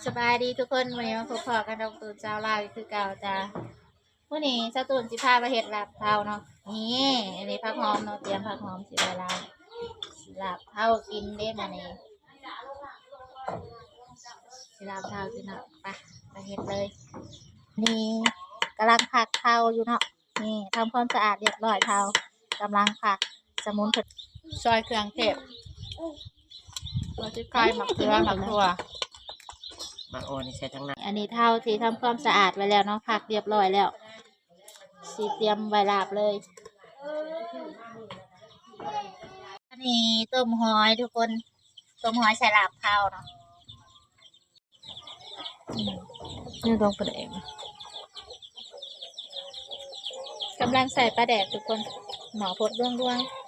สบายดีทุกคนวันนี้มาพบกันดอกตูนเจ้าลาวอีกคือเก่าจ้าวันนี้เจ้าตูนสิพาไปเห็ดลาบเทาเนาะนี่อันนี้ผักหอมเนาะเตรียมผักหอมสิไปลาบเทากินได้มานี่สิลาบเทาสิเนาะไปเห็ดเลยนี่กำลังผักเทาอยู่เนาะนี่ทำความสะอาดเรียบร้อยเทากำลังผักสมุนไพรซอยเครื่องเทศเราจะคลายหมักเกลือหมักถั่วบางโอนี่ใช้ทั้งนั้นอันนี้เท่าที่ทำความสะอาดไว้แล้วเนาะผักเรียบร้อยแล้วสีเตรียมไว้ลาบเลยอันนี้ต้มหอยทุกคนต้มหอยใส่ลาบเท่าเนาะนี่ต้องเป็นเองกำลังใส่ปลาแดกทุกคนหมอพดร่วงๆ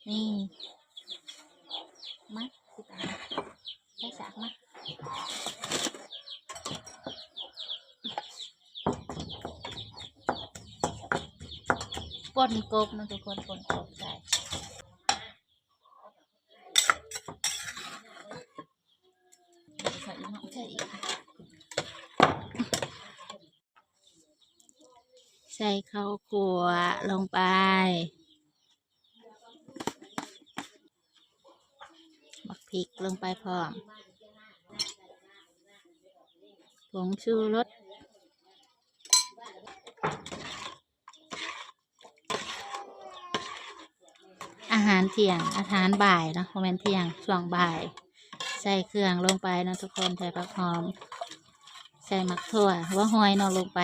นี่มัดสิตาใส่สากมาป่นกบนะทุกคนป่นกบใส่ใส่อีกใส่อีกใส่ข้าวคั่วลงไปหมักพริกลงไปพร้อมผงชูรสอาหารเที่ยงอาหารบ่ายนะโมเมนเที่ยงช่วงบ่ายใส่เครื่องลงไปนะทุกคนใส่ผักหอมใส่หมักถั่วหัวหอยนอนลงไป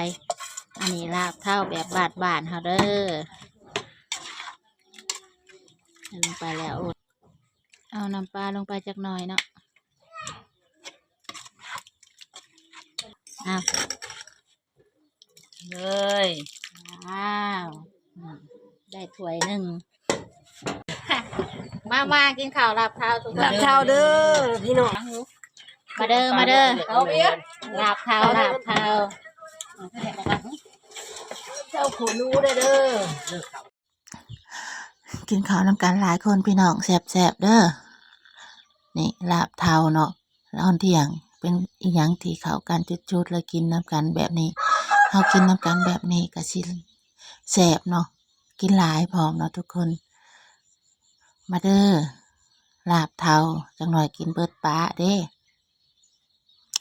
อันนี้ลาบเท่าแบบบาดเฮาเด้อลงไปแล้วเอาน้ำปลาลงไปจักหน่อยเนาะเลยว้าวได้ถ้วยหนึ่งมากินข้าวลาบเท่าทุกคน ลาบเท้าเด้อพี่น้องมาเด้อลาบเท่าเจ้าขู่รู้เด้อกินข้าวน้ำกันหลายคนพี่น้องแซ่บๆเด้อนี่ลาบเทาเนาะตอนเที่ยงเป็นอีหยังที่เข้ากันจุดๆแล้วกินน้ำกันแบบนี้เฮากินน้ำกันแบบนี้ก็สิแซ่บเนาะกินหลายพร้อมเนาะทุกคนมาเด้อลาบเทาจังหน่อยกินเบิดปะเด้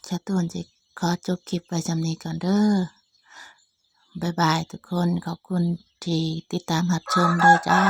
ชาตูนสิขอจบคลิปไว้จำนี้ก่อนเด้อบ๊ายบายทุกคนขอบคุณที่ติดตามรับชมเด้อจ้า